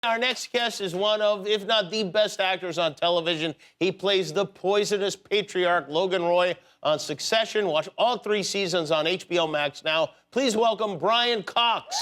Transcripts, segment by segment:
Our next guest is one of, if not the best actors on television. He plays the poisonous patriarch Logan Roy on Succession. Watch all 3 seasons on HBO Max now. Please welcome Brian Cox.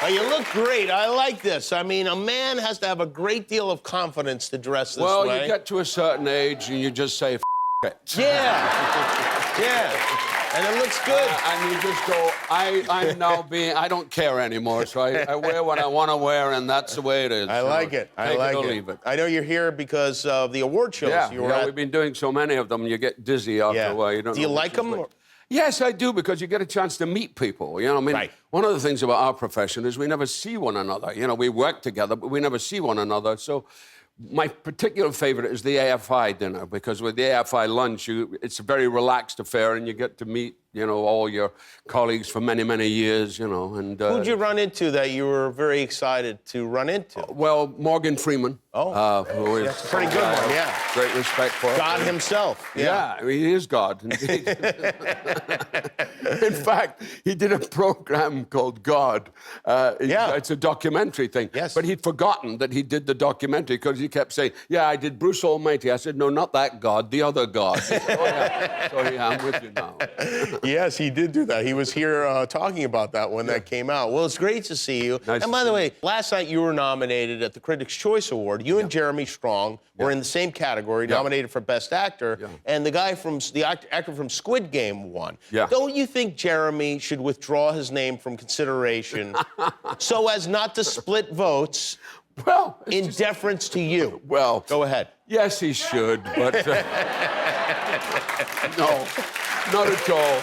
You look great. I like this. I mean, a man has to have a great deal of confidence to dress this way. Well, you get to a certain age and you just say, F it. Yeah. Yeah. And it looks good. And you just go, I'm now being, I don't care anymore, so I wear what I want to wear, and that's the way it is. I like it. I like it. Leave it. I know you're here because of the award shows. Yeah, we've been doing so many of them, you get dizzy after a while. Do you like them? Yes, I do, because you get a chance to meet people. You know, I mean, one of the things about our profession is we never see one another. You know, we work together, but we never see one another. So my particular favorite is the AFI dinner, because with the AFI lunch, it's a very relaxed affair, and you get to meet, you know, all your colleagues for many, many years, you know. And who'd you run into that you were very excited to run into? Well, Morgan Freeman. Oh, who is that's a pretty good one, yeah. Great respect for God himself. Yeah, I mean, he is God, indeed. In fact, he did a program called God. It's a documentary thing. Yes. But he'd forgotten that he did the documentary because he kept saying, yeah, I did Bruce Almighty. I said, no, not that God, the other God. He said, oh, yeah. So, yeah, I'm with you now. Yes, he did do that. He was here talking about that when that came out. Well, it's great to see you. Nice and by the way, last night you were nominated at the Critics' Choice Award. You and Jeremy Strong were in the same category, nominated for Best Actor, and the guy from the actor from Squid Game won. Don't you think Jeremy should withdraw his name from consideration so as not to split votes? Well, in deference to you. Well, go ahead. Yes, he should, but no. Not at all.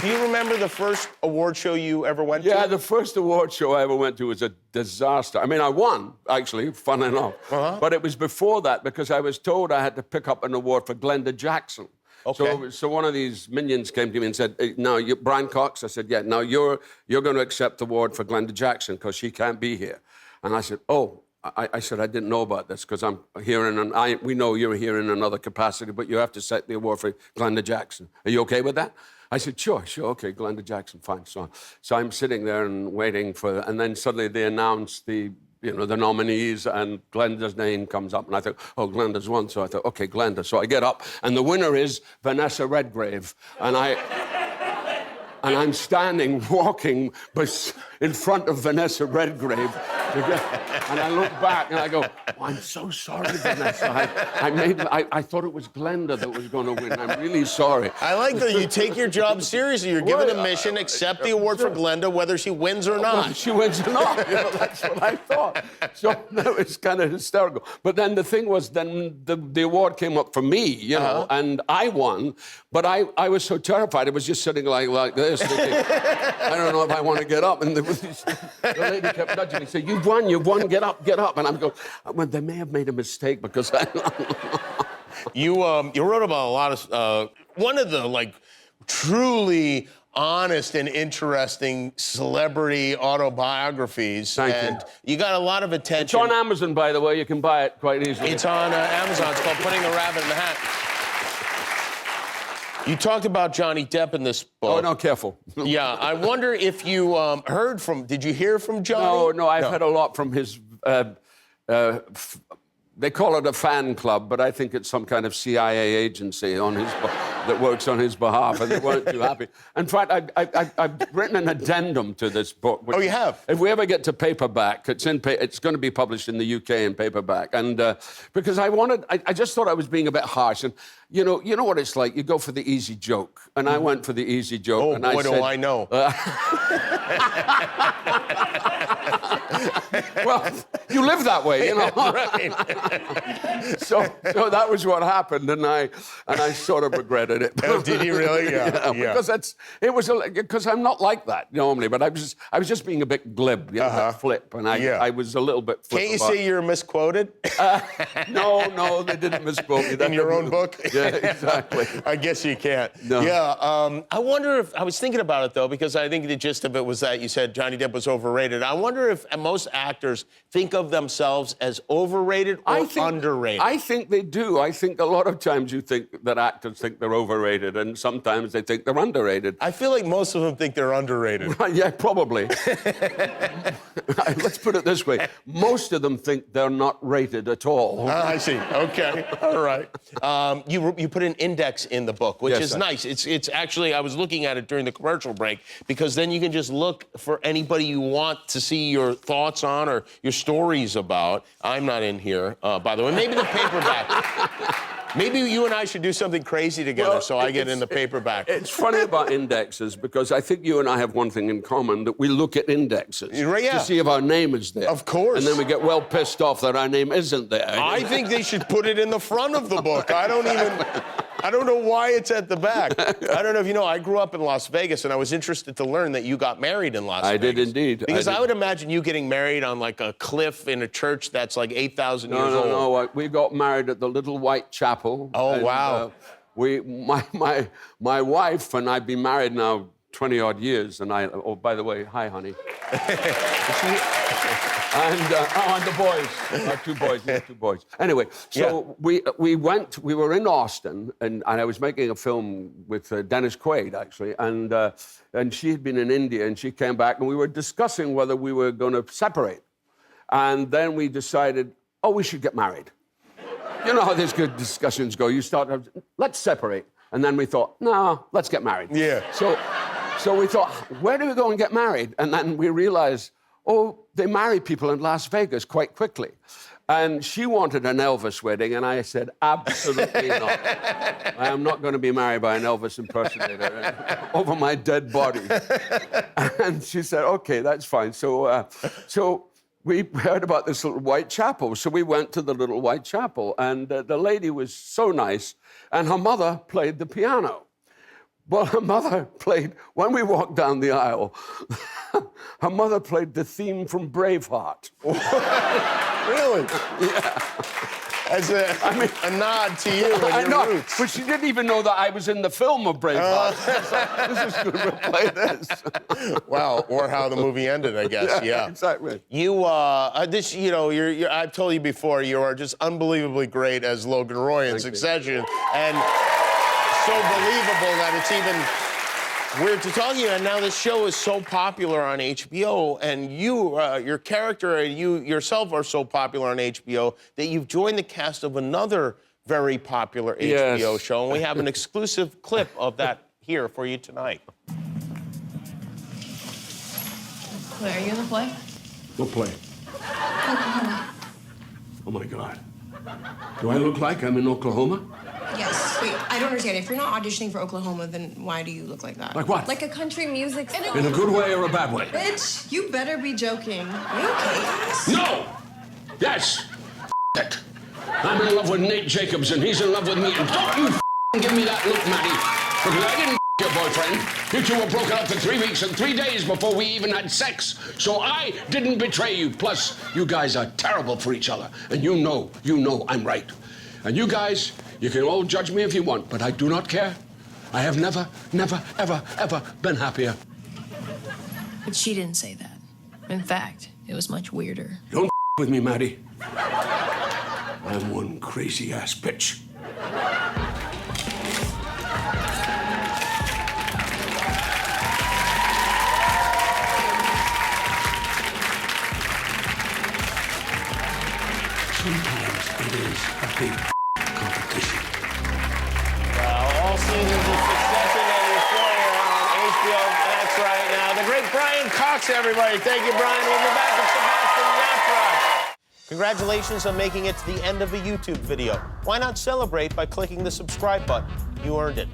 Do you remember the first award show you ever went to? Yeah, the first award show I ever went to was a disaster. I mean, I won, actually, fun enough. But it was before that, because I was told I had to pick up an award for Glenda Jackson. Okay. So one of these minions came to me and said, "Now, Brian Cox?" I said, "Yeah, now you're going to accept the award for Glenda Jackson because she can't be here." And I said, "Oh." I said, I didn't know about this because I'm here we know you're here in another capacity, but you have to set the award for Glenda Jackson. Are you okay with that? I said, sure, okay, Glenda Jackson, fine. So I'm sitting there and waiting and then suddenly they announced the nominees, and Glenda's name comes up, and I thought, oh, Glenda's won. So I thought, okay, Glenda. So I get up, and the winner is Vanessa Redgrave, and I'm standing, walking in front of Vanessa Redgrave. And I look back and I go, oh, I'm so sorry, Vanessa. I thought it was Glenda that was going to win. I'm really sorry. I like that you take your job seriously. You're given a mission, accept the award for Glenda, whether she wins or not. Whether she wins or not. That's what I thought. So that was kind of hysterical. But then the thing was, then the award came up for me, you know, and I won. But I was so terrified. I was just sitting like this, thinking, I don't know if I want to get up. And the lady kept nudging me, saying, you've won, get up. And I'm going, well, they may have made a mistake because You wrote about a lot of, one of the, truly honest and interesting celebrity autobiographies. Thank you. You got a lot of attention. It's on Amazon, by the way. You can buy it quite easily. It's on Amazon. It's called Putting the Rabbit in the Hat. You talked about Johnny Depp in this book. Oh, no, careful. Yeah, I wonder if you did you hear from Johnny? No, I've heard a lot from his, they call it a fan club, but I think it's some kind of CIA agency that works on his behalf, and they weren't too happy. In fact, I've written an addendum to this book. Oh, you have? If we ever get to paperback, it's going to be published in the UK in paperback. And because I just thought I was being a bit harsh. And you know what it's like. You go for the easy joke, and I went for the easy joke. Oh, and boy, do I know. Well, You live that way, you know. Right. So that was what happened, and I sort of regretted it. Oh, did you really? Yeah. Because I'm not like that normally, but I was just being a bit glib, you know, a bit flip, and I was a little bit flip. Can't you say you're misquoted? No, they didn't misquote me. In your own book? Yeah, exactly. I guess you can't. No. Yeah. I wonder if I was thinking about it though, because I think the gist of it was that you said Johnny Depp was overrated. I wonder if most actors think of themselves as overrated or underrated. I think they do. I think a lot of times you think that actors think they're overrated, and sometimes they think they're underrated. I feel like most of them think they're underrated. Yeah, probably. Let's put it this way. Most of them think they're not rated at all. I see. Okay. All right. You put an index in the book, which is nice. It's actually, I was looking at it during the commercial break, because then you can just look for anybody you want to see your thoughts on or your stories about. I'm not in here, by the way. Maybe the paperback. Maybe you and I should do something crazy together so I get in the paperback. It's funny about indexes, because I think you and I have one thing in common, that we look at indexes to see if our name is there. Of course. And then we get well pissed off that our name isn't there. I think they should put it in the front of the book. I don't know why it's at the back. I don't know if you know, I grew up in Las Vegas, and I was interested to learn that you got married in Las Vegas. I did indeed. Because I would imagine you getting married on like a cliff in a church that's like 8,000 years old. No. We got married at the Little White Chapel. Oh, wow. My wife and I've been married now 20-odd years, and oh, by the way, hi, honey. And the boys, two boys. Anyway, so we were in Austin, and I was making a film with Dennis Quaid, actually, and she had been in India, and she came back, and we were discussing whether we were going to separate. And then we decided, we should get married. You know how these good discussions go. You start, let's separate. And then we thought, no, let's get married. Yeah. So we thought, where do we go and get married? And then we realized, they marry people in Las Vegas quite quickly. And she wanted an Elvis wedding, and I said, absolutely not. I am not going to be married by an Elvis impersonator over my dead body. And she said, okay, that's fine. So we heard about this little white chapel, so we went to the little white chapel, and the lady was so nice, and her mother played the piano. Well, her mother played, when we walked down the aisle, her mother played the theme from Braveheart. Really? Yeah. As a nod to you and your roots. But she didn't even know that I was in the film of Braveheart. This is good, we'll play this. Well, or how the movie ended, I guess. Yeah. Exactly. I've told you before, you are just unbelievably great as Logan Roy in Succession, and so believable that it's even weird to talk to you. And now this show is so popular on HBO, and your character and you yourself are so popular on HBO that you've joined the cast of another very popular HBO show, and we have an exclusive clip of that here for you tonight. Wait, are you in the play? What play? Oklahoma. Oh, my God. Do I look like I'm in Oklahoma? Yes. Wait, I don't understand. If you're not auditioning for Oklahoma, then why do you look like that? Like what? Like a country music star. In a good way or a bad way? Bitch, you better be joking. Are you okay, guys? No! Yes! It. I'm in love with Nate Jacobs, and he's in love with me. And don't you give me that look, Maddie. Because I didn't your boyfriend. You two were broken up for 3 weeks and 3 days before we even had sex. So I didn't betray you. Plus, you guys are terrible for each other. And you know I'm right. And you guys, you can all judge me if you want, but I do not care. I have never, ever been happier. But she didn't say that. In fact, it was much weirder. Don't with me, Maddie. I'm one crazy-ass bitch. Sometimes it is a big competition. Well, all seasons of Succession and Euphoria on HBO Max right now. The great Brian Cox, everybody. Thank you, Brian. We'll be back with Sebastian Yatra. Congratulations on making it to the end of a YouTube video. Why not celebrate by clicking the subscribe button? You earned it.